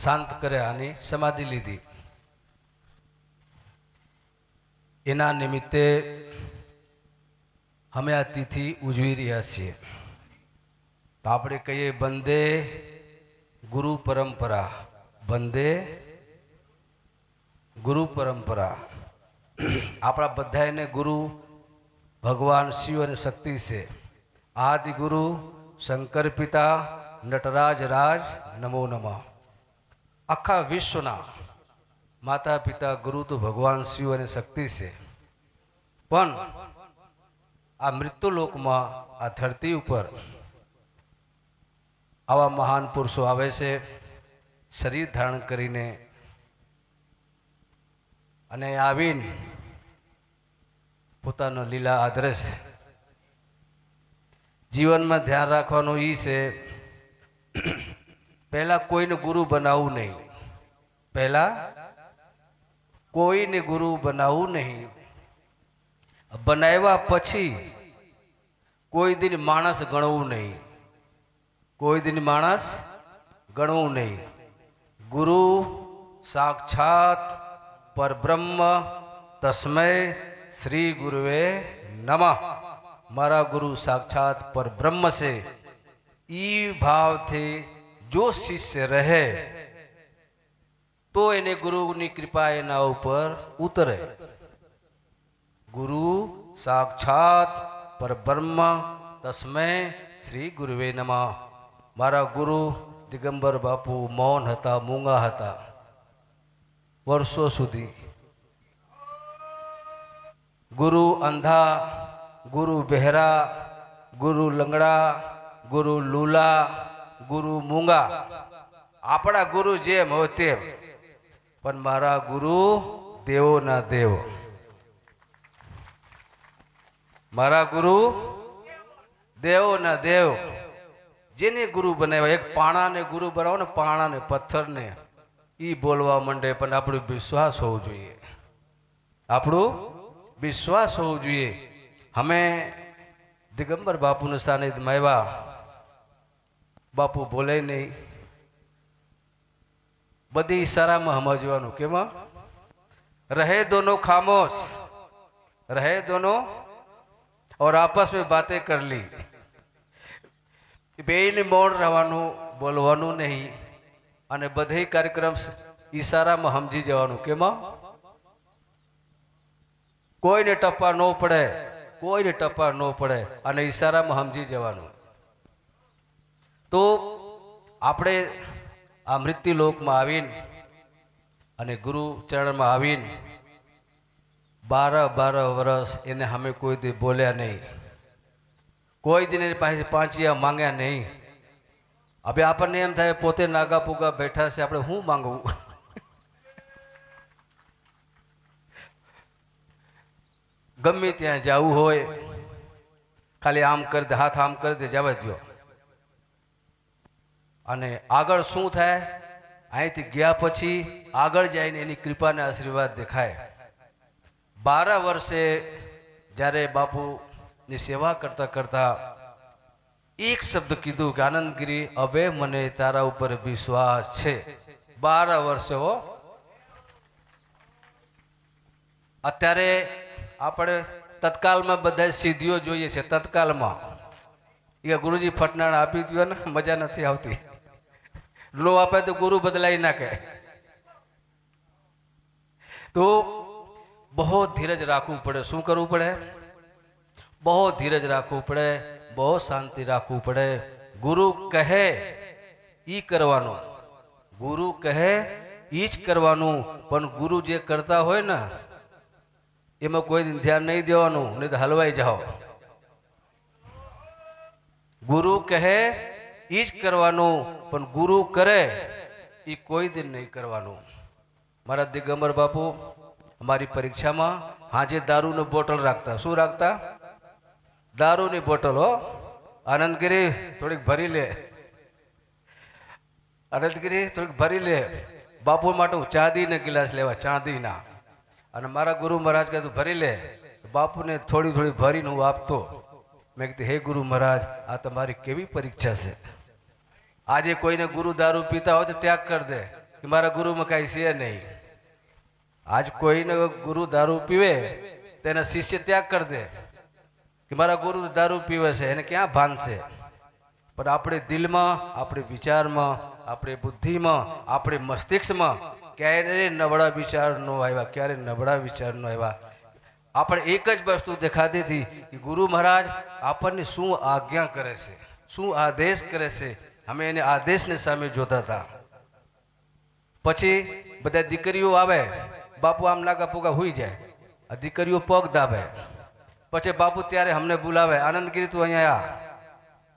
શાંત કર્યા અને સમાધિ લીધી. એના નિમિત્તે અમે આ તિથિ ઉજવી રહ્યા છીએ. તો આપણે કહીએ વંદે ગુરુ પરંપરા, વંદે ગુરુ પરંપરા. આપણા બધાને ગુરુ ભગવાન શિવ અને શક્તિ છે. આદિ ગુરુ શંકર પિતા નટરાજ રાજ નમો નમઃ. આખા વિશ્વના માતા પિતા ગુરુ તો ભગવાન શિવ અને શક્તિ છે. પણ આ મૃત્યુલોકમાં આ ધરતી ઉપર આવા મહાન પુરુષો આવે છે શરીર ધારણ કરીને, અને આવીને પોતાનો લીલા આદરે છે. જીવનમાં ધ્યાન રાખવાનું એ છે, પહેલા કોઈને ગુરુ બનાવવું નહીં. પહેલા કોઈને ગુરુ બનાવવું નહીં. બનાવ્યા પછી કોઈ દિન માણસ ગણવું નહીં. કોઈ દિન માણસ ગણવું નહીં. ગુરુ સાક્ષાત પરબ્રહ્મ તસ્મૈ શ્રી ગુરુવે નમઃ. મારા ગુરુ સાક્ષાત પરબ્રહ્મ છે. ઈ ભાવથી જો શિષ્ય રહે તો એને ગુરુની કૃપા એના ઉપર ઉતરે. ગુરુ સાક્ષાત પરબ્રહ્મ તસ્મૈ શ્રી ગુરુવે નમઃ. મારા ગુરુ દિગંબર બાપુ મૌન હતા, મૂંગા હતા વર્ષો સુધી. ગુરુ અંધા, ગુરુ બહેરા, ગુરુ લંગડા, ગુરુ લૂલા, ગુરુ મૂંગા, આપણા ગુરુ જેમ હોય તેમ. પણ મારા ગુરુ દેવોના દેવ. મારા ગુરુ દેવોના દેવ. જેને ગુરુ બનાવ્યા, એક પાણાને ગુરુ બનાવો ને, પાણાને પથ્થરને, એ બોલવા માંડે. પણ આપણો વિશ્વાસ હોવો જોઈએ. આપણું વિશ્વાસ હોવું જોઈએ. અમે દિગંબર બાપુના સાનિધ્યમાં આવ્યા. બાપુ બોલે નહીં. બધી ઈશારામાં સમજવાનું. કેમાં રહે દોનો ખામોશ, રહે દોનો और आपस में बातें कर ली. બેયને મૌન રહેવાનું, બોલવાનું નહીં. અને બધે કાર્યક્રમ ઈશારામાં સમજી જવાનું. કેમાં કોઈને ટપ્પા ન પડે, કોઈને ટપ્પા ન પડે, અને ઈશારામાં સમજી જવાનું. તો આપણે આ મૃત્યુલોકમાં આવીને અને ગુરુ ચરણમાં આવીને 12 વર્ષ એને અમે કોઈ દી બોલ્યા નહીં. કોઈ દિન એની પાસે પાંચિયા માંગ્યા નહીં. હવે આપણને એમ થાય પોતે નાગા પૂગા બેઠા છે, આપણે શું માંગવું? ગમે ત્યાં જવું હોય ખાલી આમ કરી દે, હાથ આમ કરી દે, જવા દો. અને આગળ શું થાય, અહીંથી ગયા પછી આગળ જઈને એની કૃપાને આશીર્વાદ દેખાય. 12 વર્ષે જ્યારે બાપુની સેવા કરતા કરતા એક શબ્દ કીધું કે આનંદગીરી, હવે મને તારા ઉપર વિશ્વાસ છે. 12 વર્ષે હો. અત્યારે આપણે તત્કાલમાં બધા સિદ્ધિઓ જોઈએ છે. તત્કાલમાં એ ગુરુજી ફટનાણ આપી દો ને, મજા નથી આવતી. નો આપે તો ગુરુ બદલાઈ નાખે. તો બહુ ધીરજ રાખવું પડે. શું કરવું પડે? બહુ ધીરજ રાખવું પડે, બહુ શાંતિ રાખવું પડે. ગુરુ કહે ઈ કરવાનું, ગુરુ કહે ઈ જ કરવાનું. પણ ગુરુ જે કરતા હોય ને એમાં કોઈ ધ્યાન નહીં દેવાનું, નહીં તો હલવાઈ જાઓ. ગુરુ કહે ઈ જ કરવાનું, પણ ગુરુ કરે એ કોઈ દિન નહીં કરવાનું. મારા દિગંબર બાપુ અમારી પરીક્ષામાં હાજે દારૂની બોટલ રાખતા. શું રાખતા? દારૂની બોટલ. હો, આનંદગીરી થોડીક ભરી લે, આનંદગીરી થોડીક ભરી લે. બાપુ માટે હું ચાંદીના ગિલાસ લેવા, ચાંદીના. અને મારા ગુરુ મહારાજ કહેતું ભરી લે. બાપુને થોડી થોડી ભરીને હું આપતો. મેં કીધું, હે ગુરુ મહારાજ, આ તમારી કેવી પરીક્ષા છે? આજે કોઈને ગુરુ દારૂ પીતા હોય તો ત્યાગ કરી દે. કે મારા ગુરુમાં કાંઈ છે નહીં. આજ કોઈને ગુરુ દારૂ પીવે તેના શિષ્ય ત્યાગ કરી દે કે મારા ગુરુ દારૂ પીવે છે, એને ક્યાં ભાન છે. પણ આપણે દિલમાં, આપણે વિચારમાં, આપણી બુદ્ધિમાં, આપણી મસ્તિષ્કમાં ક્યારે નબળા વિચાર ન આવ્યા, ક્યારે નબળા વિચાર ન આવ્યા. આપણે એક જ વસ્તુ દેખાતી હતી કે ગુરુ મહારાજ આપણને શું આજ્ઞા કરે છે, શું આદેશ કરે છે. અમે એને આદેશને સામે જોતા હતા. પછી બધા દીકરીઓ આવે, બાપુ આમ લાગા પોગા હુઈ જાય, આ દીકરીઓ પગ દાબે. પછી બાપુ ત્યારે અમને બોલાવે, આનંદગીરી તું અહીંયા આ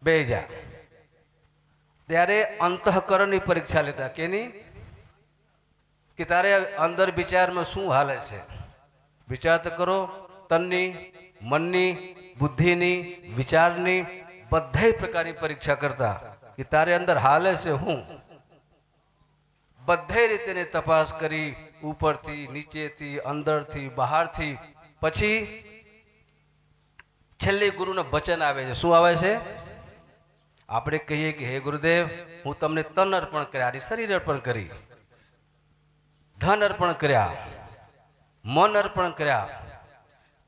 બે જા. ત્યારે અંતઃકરણની પરીક્ષા લેતા. કેની? કે તારે અંદર વિચારમાં શું હાલે છે. વિચાર તો કરો. તનની, મનની, બુદ્ધિની, વિચારની બધા પ્રકારની પરીક્ષા કરતા કે તારે અંદર હાલે છે હું. બધી રીતે તપાસ કરી, ઉપરથી, નીચેથી, અંદરથી, બહારથી. પછી છેલ્લે ગુરુનું વચન આવે છે. શું આવે છે? આપણે કહીએ કે હે ગુરુદેવ, હું તમને તન અર્પણ કર્યા, શરીર અર્પણ કરી, ધન અર્પણ કર્યા, મન અર્પણ કર્યા.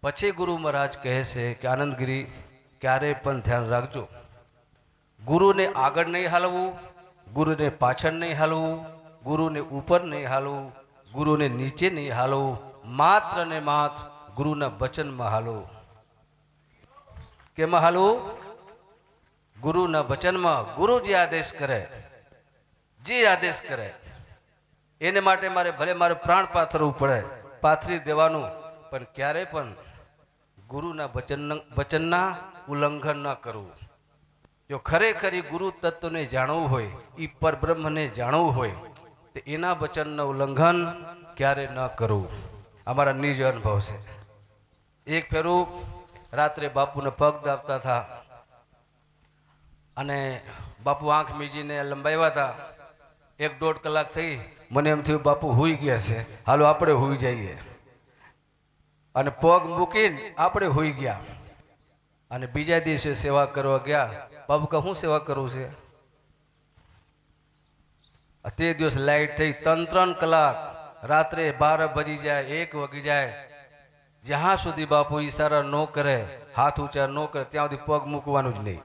પછી ગુરુ મહારાજ કહે છે કે આનંદગીરી ક્યારેય પણ ધ્યાન રાખજો, ગુરુને આગળ નહીં હાલવું, ગુરુને પાછળ નહીં હાલવું, ગુરુને ઉપર નહીં હાલવું, ગુરુને નીચે નહીં હાલવું, માત્ર ને માત્ર ગુરુના વચનમાં હાલવું. કેમાં હાલવું? ગુરુના વચનમાં. ગુરુ જે આદેશ કરે, જે આદેશ કરે એને માટે મારે ભલે મારે પ્રાણ પાથરવું પડે, પાથરી દેવાનું, પણ ક્યારે પણ ગુરુના વચનના ઉલ્લંઘન ન કરવું. જો ખરેખરી ગુરુ તત્વને જાણવું હોય, એ પરબ્રહ્મને જાણવું હોય, તો એના વચનનું ઉલ્લંઘન ક્યારે ન કરવું. અમારા નિજ અનુભવ છે. એક ફેરું રાત્રે બાપુને પગ દાબતા હતા અને બાપુ આંખ મીજીને લંબાવ્યા હતા. 1-1.5 કલાક થઈ. મને એમ થયું બાપુ હુઈ ગયા છે, હાલો આપણે હુઈ જઈએ. અને પગ મૂકીને આપણે હુઈ ગયા. અને બીજા દિવસે સેવા કરવા ગયા. બાપુ કહે શું સેવા કરવું છે? તે દિવસ લાઈટ થઈ 3 કલાક. રાત્રે 12 વાગી જાય, 1 વાગી જાય. જ્યાં સુધી બાપુ ઈશારા ન કરે, હાથ ઊંચા ન કરે, ત્યાં સુધી પગ મૂકવાનું જ નહીં.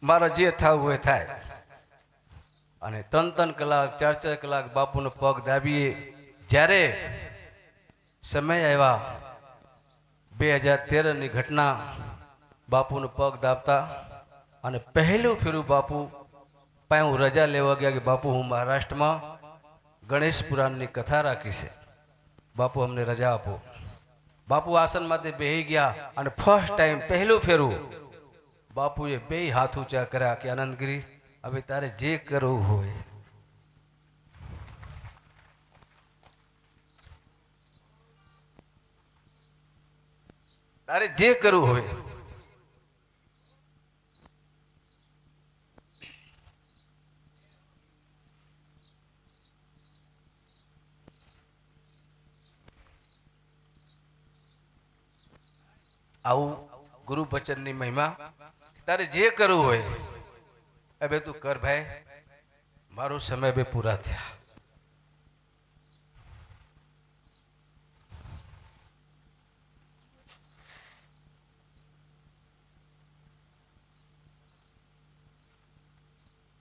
મારા જે થવું હોય થાય. અને 3 કલાક, 4 કલાક બાપુનો પગ દાબીએ. જ્યારે સમય આવ્યા 2013ની ઘટના, બાપુનો પગ દાબતા અને પહેલું ફેરું બાપુ પાસે હું રજા લેવા ગયા કે બાપુ હું મહારાષ્ટ્રમાં ગણેશ પુરાણની કથા રાખી છે, બાપુ અમને રજા આપો. બાપુ આસનમાંથી બેસી ગયા અને ફર્સ્ટ ટાઈમ પહેલું ફેરું બાપુએ 2 હાથ ઊંચા કર્યા કે આનંદગીરી હવે તારે જે કરવું હોય. તારે જે કરવું હોય. આવું ગુરુ વચનની મહિમા. તારે જે કરવું હોય હવે તું કર ભાઈ, મારો સમય બે પૂરા થયા.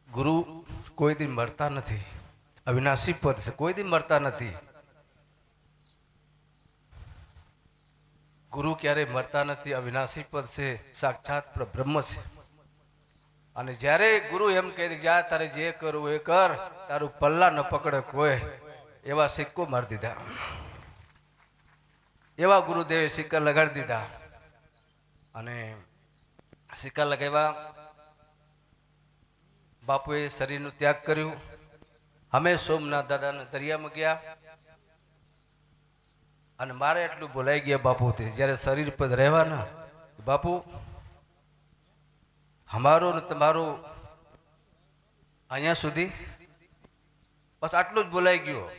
ગુરુ કોઈ દી મરતા નથી, અવિનાશી પદ છે, કોઈ દી મરતા નથી. ગુરુ ક્યારેય મરતા નથી, અવિનાશી પદ છે, સાક્ષાત બ્રહ્મ છે. અને જ્યારે ગુરુ એમ કહે જા તારે જે કરવું એ કર, તારું પલ્લા ન પકડે કોઈ, એવા સિક્કો મારી દીધા. એવા ગુરુદેવે સિક્કા લગાડી દીધા. અને સિક્કા લગાવ્યા. બાપુએ શરીરનો ત્યાગ કર્યું. અમે સોમનાથ દાદાના દરિયામાં ગયા. અને મારે એટલું બોલાઈ ગયા બાપુથી, જ્યારે શરીર પર રહેવાના, બાપુ અમારું ને તમારું અહીંયા સુધી, બસ આટલું જ બોલાઈ ગયું.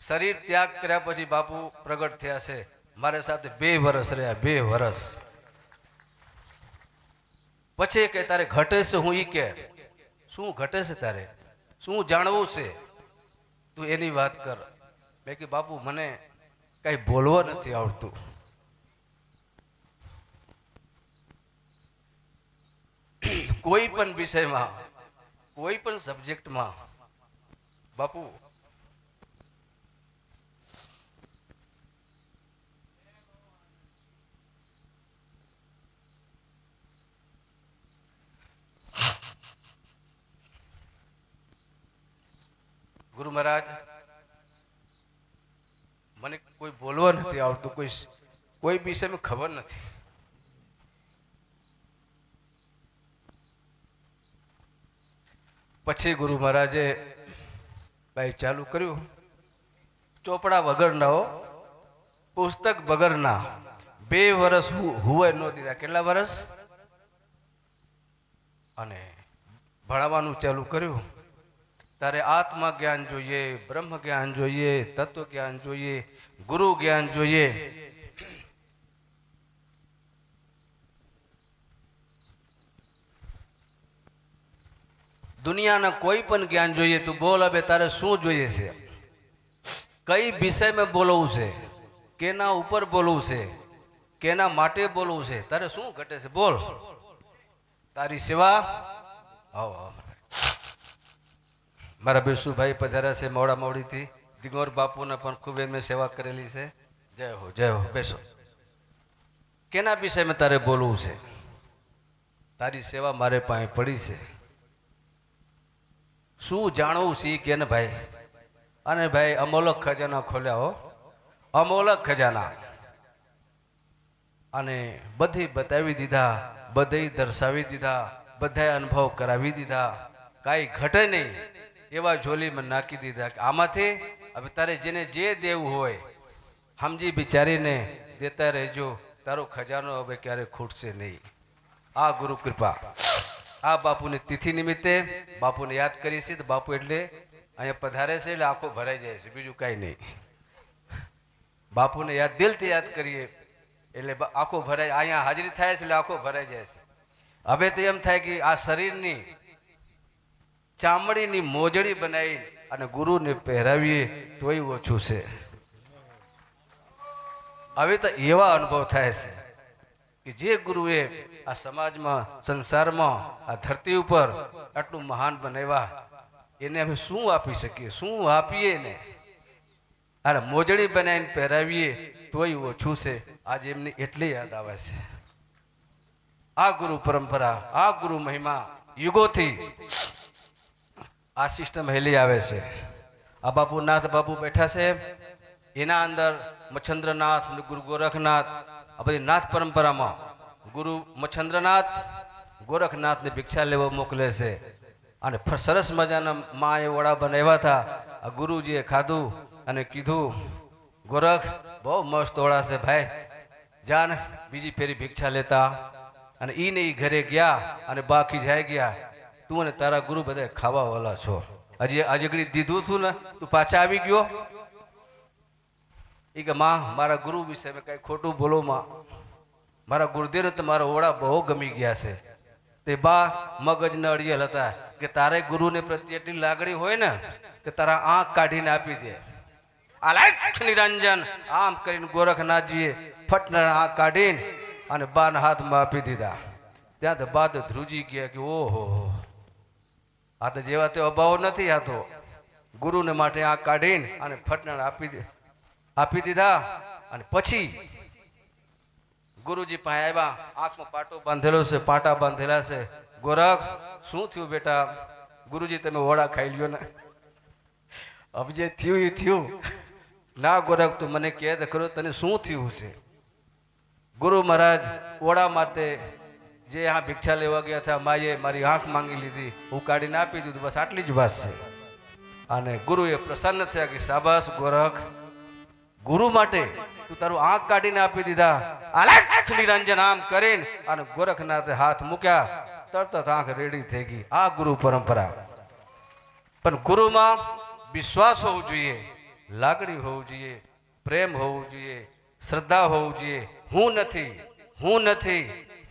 શરીર ત્યાગ કર્યા પછી બાપુ પ્રગટ થયા છે. મારી સાથે 2 વર્ષ રહ્યા, 2 વર્ષ. પછી કે તારે ઘટે છે હું ઈ કે શું ઘટે છે તારે, શું જાણવું છે, તું એની વાત કર. મેં કીધું બાપુ મને કઈ બોલવા નથી આવડતું. કોઈ પણ વિષયમાં, કોઈ પણ સબ્જેક્ટમાં બાપુ ગુરુ મહારાજ મને કોઈ બોલવા નથી આવડતું, કોઈ વિષયમાં ખબર નથી. પછી ગુરુ મહારાજે ભાઈ ચાલુ કર્યું, ચોપડા વગરના હો, પુસ્તક વગરના. 2 વર્ષ હુંય ન દીધા. કેટલા વર્ષ? અને ભણાવવાનું ચાલુ કર્યું. તારે આત્મા જ્ઞાન જોઈએ, બ્રહ્મ જ્ઞાન જોઈએ, તત્વ જ્ઞાન જોઈએ, ગુરુ જ્ઞાન જોઈએ. દુનિયાના કોઈ પણ જ્ઞાન જોઈએ. તું બોલ હવે તારે શું જોઈએ છે, કઈ વિષયમાં બોલવું છે, કેના ઉપર બોલવું છે, કેના માટે બોલવું છે, તારે શું ઘટે છે બોલ. તારી સેવા. આવો મારા બેસુભાઈ પધાર્યા છે મોડા મોડીથી. દિગોર બાપુને પણ ખૂબ એમને સેવા કરેલી છે. જય હો, જય હો. બેસો. કેના વિષયમાં તારે બોલવું છે? તારી સેવા મારે પાસે પડી છે. શું જાણવું છે કે ને ભાઈ? અને ભાઈ અમોલક ખજાના ખોલ્યા હો, અમોલક ખજાના. અને બધી બતાવી દીધા, બધી દર્શાવી દીધા, બધા અનુભવ કરાવી દીધા. કાંઈ ઘટે નહીં એવા ઝોલીમાં નાખી દીધા કે આમાંથી હવે તારે જેને જે દેવું હોય સમજી વિચારીને દેતા રહેજો. તારો ખજાનો હવે ક્યારે ખૂટશે નહીં. આ ગુરુ કૃપા. આ બાપુની તિથિ નિમિત્તે બાપુને યાદ કરી છે. તો બાપુ એટલે અહીંયા પધારે છે એટલે આંખો ભરાઈ જાય છે, બીજું કાંઈ નહીં. બાપુને યાદ દિલથી યાદ કરીએ એટલે આંખો ભરાય. અહીંયા હાજરી થાય છે એટલે આંખો ભરાઈ જાય છે. હવે તો એમ થાય કે આ શરીરની ચામડીની મોજડી બનાવી અને ગુરુને પહેરાવીએ તોય ઓછું છે. હવે તો એવા અનુભવ થાય છે કે જે ગુરુએ આ સમાજમાં, સંસારમાં, આ ધરતી ઉપર આટલું મહાન બનાવ્યા, એને અમે શું આપી શકીએ, શું આપીએ ને? અને મોજડી બનાવીને પહેરાવીએ તોય ઓછું છે. આજે એમની એટલી યાદ આવે છે. આ ગુરુ પરંપરા, આ ગુરુ મહિમા યુગોથી આ સિસ્ટમ હેલી આવે છે. આ બાપુ નાથ બાપુ બેઠા છે, એના અંદર મચ્છન્દ્રનાથ, ગુરુ ગોરખનાથ, આ બધી નાથ પરંપરામાં ગુરુ મચ્છન્દ્રનાથ ગોરખનાથને ભિક્ષા લેવા મોકલે છે. અને સરસ મજાના માં એ વડા બનાવ્યા હતા. આ ગુરુજીએ ખાધું અને કીધું, ગોરખ બહુ મસ્ત વડા છે ભાઈ, જા ને બીજી ફેરી ભિક્ષા લેતા. અને ઈ ને ઈ ઘરે ગયા અને બાકી જાય ગયા. તું અને તારા ગુરુ બધા ખાવા વાળા છો. હજી અજગડી દીધું હતું ને, તું પાછા આવી ગયો. એ કે માં મારા ગુરુ વિશે મેં કઈ ખોટું બોલો માં, મારા ગુરુદેવને તો મારા ઓળા બહુ ગમી ગયા છે. તે બા મગજના અડિયલ હતા કે તારે ગુરુને પ્રત્યે એટલી લાગણી હોય ને કે તારા આંખ કાઢીને આપી દે. આ નિરંજન આમ કરીને ગોરખનાથજીએ ફટના આંખ કાઢીને અને બાના હાથમાં આપી દીધા. ત્યાં તો બા તો ધ્રુજી ગયા કે ઓહો, આ તો જેવા તે અભાવ નથી. આ તો ગુરુને માટે આંખ કાઢીને અને ફટના આપી દીધા. અને પછી ગુરુજી પાસે આવ્યા. આંખમાં પાટો બાંધેલો છે, પાટા બાંધેલા છે. ગોરખ શું થયું બેટા? ગુરુજી તમે વડા ખાઈ લ્યો ને. હવે જે થયું એ થયું. ના ગોરખ તું મને કહે તો ખરો તને શું થયું છે? ગુરુ મહારાજ ઓડા માટે જે આ ભિક્ષા લેવા ગયા હતા, માએ મારી આંખ માંગી લીધી, હું કાઢીને આપી દીધું. બસ આટલી જ વાત છે. અને ગુરુએ પ્રસન્ન થયા કે શાબાશ ગોરખ, ગુરુ માટે તું તારું આંખ કાઢીને આપી દીધા. નિરંજન આમ કરીને અને ગોરખનાથે હાથ મૂક્યા, તરત આંખ રેડી થઈ ગઈ. આ ગુરુ પરંપરા. પણ ગુરુમાં વિશ્વાસ હોવો જોઈએ, લાગણી હોવું જોઈએ, પ્રેમ હોવું જોઈએ, શ્રદ્ધા હોવું જોઈએ. હું નથી, હું નથી,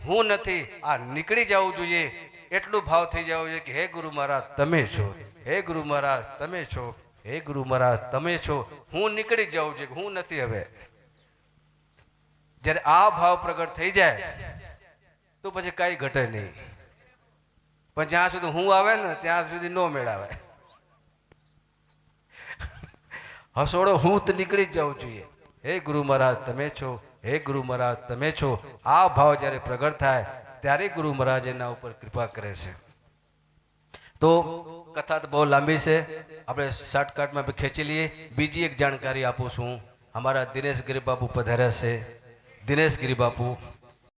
હું નથી આ નીકળી જવું જોઈએ. એટલું ભાવ થઈ જવું જોઈએ કે હે ગુરુ મહારાજ તમે છો, હે ગુરુ મહારાજ તમે છો, હે ગુરુ મહારાજ તમે છો. હું નીકળી જાઉં છું, હું નથી હવે. જ્યારે આ ભાવ પ્રગટ થઈ જાય તો પછી કાંઈ ઘટે નહીં. પણ જ્યાં સુધી હું આવે ને ત્યાં સુધી નો મેળાવે. હસોડો હું તો નીકળી જ જવું જોઈએ. હે ગુરુ મહારાજ તમે છો, હે ગુરુ મહારાજ તમે છો. આ ભાવ જ્યારે પ્રગટ થાય ત્યારે ગુરુ મહારાજ એના ઉપર કૃપા કરે છે. તો કથા તો બહુ લાંબી છે, આપણે શોર્ટકટમાં ખેંચી લઈએ. બીજી એક જાણકારી આપું છું. અમારા દિનેશ ગિરી બાપુ પધાર્યા છે. દિનેશ ગિરી બાપુ